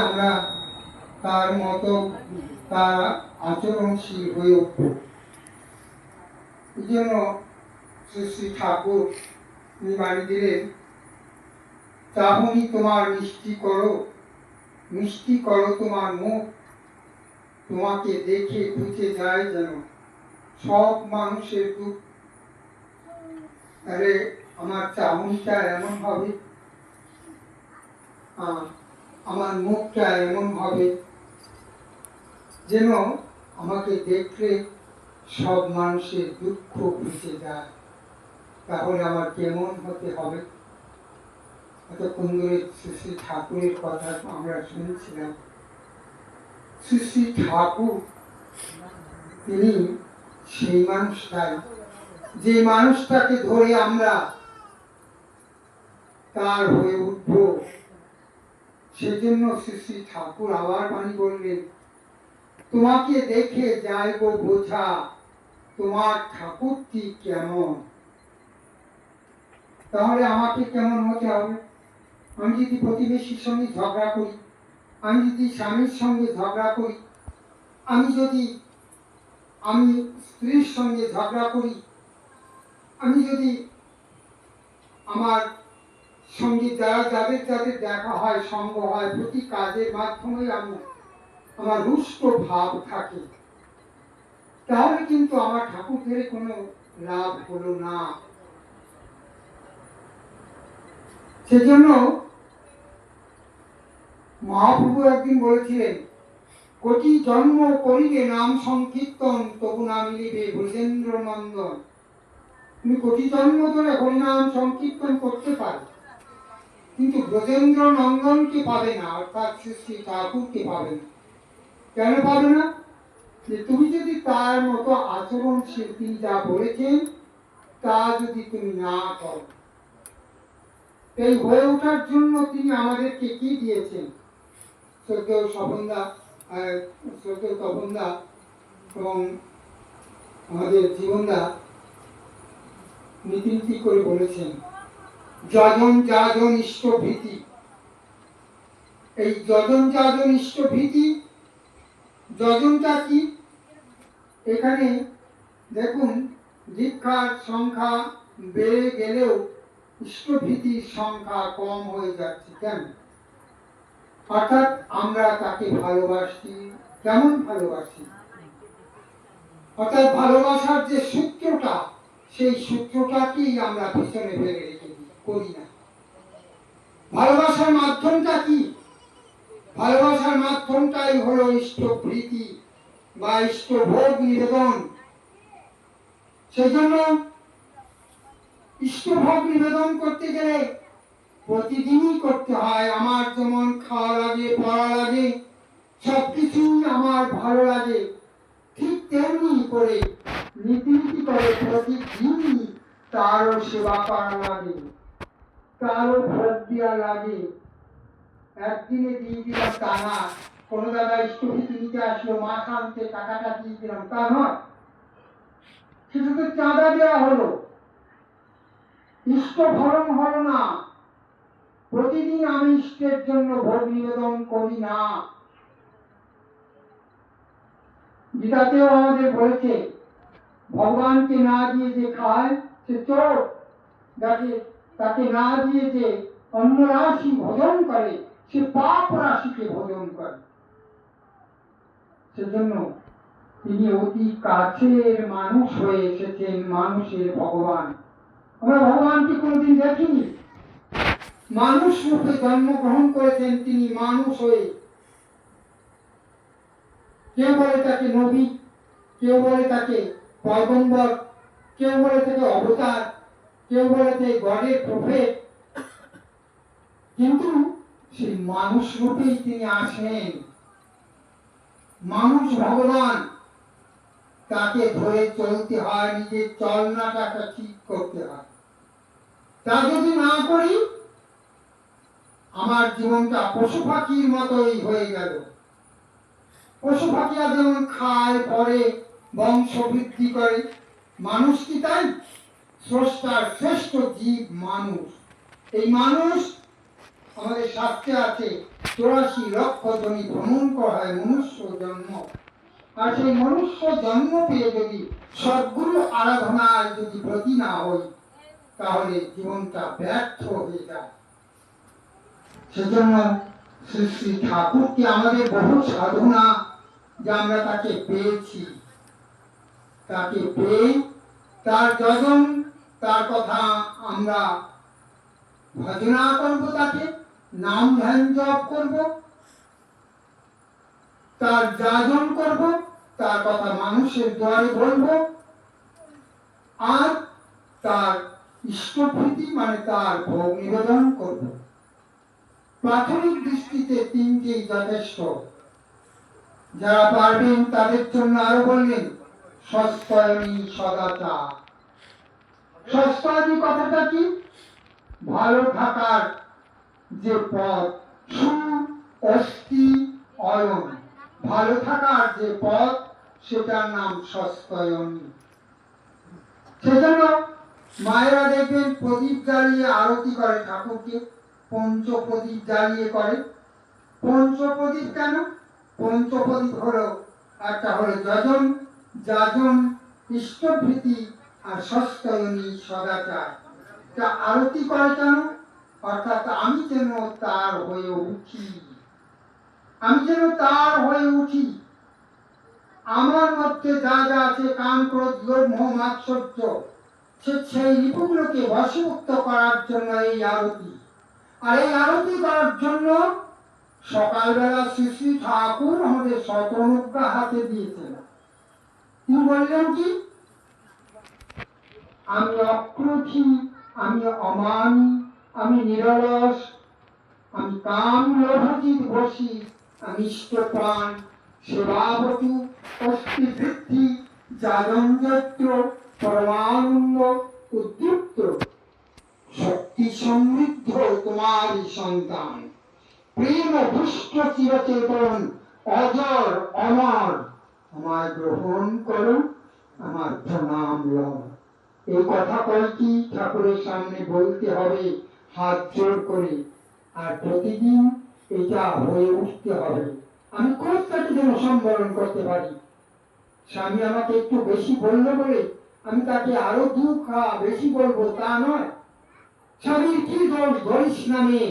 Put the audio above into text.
আমরা তার মতো তার আচরণশীল হয়ে উঠব। এই জন্য শ্রী শ্রী ঠাকুর বাড়ি দিলেন, চাহনি তোমার মিষ্টি করো তোমার মুখ, তোমাকে দেখে বুঝে যায় যেন সব মানুষের দুঃখ। আরে আমার চাহনিটা এমন হবে, আমার মুখটা এমন হবে যেন আমাকে দেখলে সব মানুষের দুঃখ বুঝে যায়। তাহলে আমার কেমন হতে হবে? এতক্ষণ ধরে শ্রী শ্রী ঠাকুরের কথা আমরা শুনছিলাম। শ্রী শ্রী ঠাকুর তিনি সেই মানুষটাই, যে মানুষটাকে ধরে আমরা তার হয়ে উঠব। সেজন্য শ্রী শ্রী ঠাকুর আবার বাণী বললেন, তোমাকে দেখে যাইব বোঝা তোমার ঠাকুরটি কেমন। তাহলে আমাকে কেমন হতে হবে? আমি যদি প্রতিবেশীর সঙ্গে ঝগড়া করি, আমি যদি স্বামীর সঙ্গে ঝগড়া করি, আমি স্ত্রীর সঙ্গে ঝগড়া করি, আমি যদি আমার সঙ্গে যাদের দেখা হয়, সঙ্গ হয়, প্রতি কাজের মাধ্যমে আমার রুষ্ট ভাব থাকে, তাহলে কিন্তু আমার ঠাকুরের কোনো লাভ হলো না। সেজন্য মহাপ্রভু একদিন বলেছিলেন, কোটি জন্ম করিলে নাম সংকীর্তন তবু না মিলিবে ব্রজেন্দ্র নন্দন। তুমি কোটি জন্ম ধরে হরিনাম সংকীর্তন করতে পারো, কিন্তু ব্রজেন্দ্র নন্দনকে পাবে না, অর্থাৎ শ্রী শ্রী ঠাকুরকে পাবে না। কেন পাবে না? যে তুমি যদি তার মতো আচরণশীল, তিনি যা বলেছেন তা যদি তুমি না করো। এই হয়ে ওঠার জন্য তিনি আমাদেরকে কি দিয়েছেন? শ্রদ্ধেয় তপনদা এবং আমাদের জীবনদা নীতি করে বলেছেন, যজন যাজন ইষ্ট ভীতি। এই যজন যাজন ইষ্ট ভীতি, যজনটা কি? এখানে দেখুন, দীক্ষার সংখ্যা বেড়ে গেলেও ইষ্টভীতির সংখ্যা কম হয়ে যাচ্ছে। কেন? অর্থাৎ আমরা তাকে ভালোবাসি। কেমন ভালোবাসি? অর্থাৎ ভালোবাসার যে সূত্রটা, সেই সূত্রটাকেই আমরা পিছনে ফেলে রেখে করি না। ভালোবাসার মাধ্যমটা কি? ভালোবাসার মাধ্যমটাই হলো ইষ্টভীতি বা ইষ্টভোগ নিবেদন। সেজন্য ইষ্টভোগ নিবেদন করতে গেলে প্রতিদিনই করতে হয়। আমার যেমন খাওয়া লাগে, পড়া লাগে, সবকিছুই আমার ভালো লাগে, ঠিক তেমনি করে নীতি করে প্রতিদিনই তারও সেবা করা লাগে, তারও ভোগ দেওয়া লাগে। একদিনে দিয়ে দিলাম তা না। কোনো দাদা ইষ্টভীতি নিতে আসলো, মাছ আনতে টাকাটা দিয়ে দিলাম তা নয়। সেটা তো চাঁদা দেওয়া হলো, ইষ্ট ভরণ হলো না। প্রতিদিন আমি ইষ্টের জন্য ভোগ নিবেদন করি না। গীতাতেও আমাদের বলেছে, ভগবানকে না দিয়ে যে খায় সে চোর, তাকে না দিয়ে যে অন্ন রাশি ভোজন করে সে পাপ রাশিকে ভোজন করে। সেজন্য তিনি অতি কাছের মানুষ হয়ে এসেছেন, মানুষের ভগবান। আমরা ভগবানকে কোনোদিন দেখিনি, মানুষ রূপে জন্মগ্রহণ করেছেন তিনি মানুষ হয়ে। কেউ বলে তাকে নবী, কেউ বলে তাকে পয়গম্বর, কেউ বলে তাকে অবতার, কেউ বলে তাকে গডের প্রফেট, কিন্তু সেই মানুষ রূপেই তিনি আসেন। মানুষ ভগবান, তাকে ধরে চলতে হয়, নিজের চলনাটাকে ঠিক করতে হয়। তা যদি না করি, আমার জীবনটা পশু পাখির মতোই হয়ে গেল। পশু পাখিরা যেমন খায়, পরে বংশ বৃদ্ধি করে, মানুষ কি তাই? স্রষ্টার শ্রেষ্ঠ জীব মানুষ। এই মানুষ আমাদের শাস্ত্রে আছে 84 লক্ষ জনি ভ্রমণ করা হয় মনুষ্য জন্ম। আর সেই মনুষ্য জন্ম পেয়ে যদি সদ্গুরু আরাধনায় যদি ব্রতী না হই, তাহলে জীবনটা ব্যর্থ হয়ে যায়। সেজন্য শ্রী শ্রী ঠাকুরকে আমাদের বহু সাধনা যে আমরা তাকে পেয়েছি, তাকে পেয়ে তার যজন, তার কথা আমরা ভজনা করব, তাকে নাম ধ্যান জপ করব, তার যাজন করব, তার কথা মানুষের দ্বারে বলবো, আর তার ইষ্টপ্রীতি মানে তার ভোগ নিবেদন করব। প্রাথমিক দৃষ্টিতে তিনটেই যথেষ্ট। যারা পারবেন তাদের জন্য আরো বললেন সস্তায়নী সদাচার। সস্তায়নী কথাটা কি? ভালো থাকার যে পথ, সু অস্তি অয়ন, ভালো থাকার যে পথ, সেটার নাম সস্তায়নী। সেজন্য মায়েরা দেখবেন প্রদীপ জ্বালিয়ে আরতি করে ঠাকুরকে, পঞ্চপ্রদীপ জ্বালিয়ে করে। পঞ্চপ্রদীপ কেন? পঞ্চপ্রদীপ হলো একটা হলো যজন, যাজন, ইষ্টপ্রীতি আর সস্তায়নী সদাচার। তা আরতি করে কেন? অর্থাৎ আমি যেন তার হয়ে উঠি, আমি যেন তার হয়ে উঠি। আমার মধ্যে যা যা আছে, কাম, ক্রোধ, লোভ, মোহ, মাৎসর্য, সেই রিপুগুলোকে বশীভূত করার জন্য এই আরতি। আর এই আরতি করার জন্য সকালবেলা শ্রী শ্রী ঠাকুর আমাদের শতনুজ্ঞা হাতে দিয়েছেন। তিনি বললেন কি? আমি অক্রোধী, আমি অমানী, আমি নিরলস, আমি কাম লোভজিৎ বসি, আমি ইষ্টপ্রাণ, সেবাবতু, অস্থি বৃদ্ধি, যাজনযত্র, পরমানন্দ, উদ্যুক্ত, শক্তি সমৃদ্ধ তোমারই সন্তান, প্রেম দুষ্ট চিরচেতন, অজর অমর, আমায় গ্রহণ করো, আমার প্রণাম লও। এই কথা কয়েকটি ঠাকুরের সামনে বলতে হবে হাত জোর করে, আর প্রতিদিন এটা হয়ে উঠতে হবে। আমি খুব তাকে যেন সম্বরণ করতে পারি। স্বামী আমাকে একটু বেশি বললো বলে আমি তাকে আরো বেশি বলবো তা নয়। স্বামীর কি দোষ? ধরিস না মেয়ে,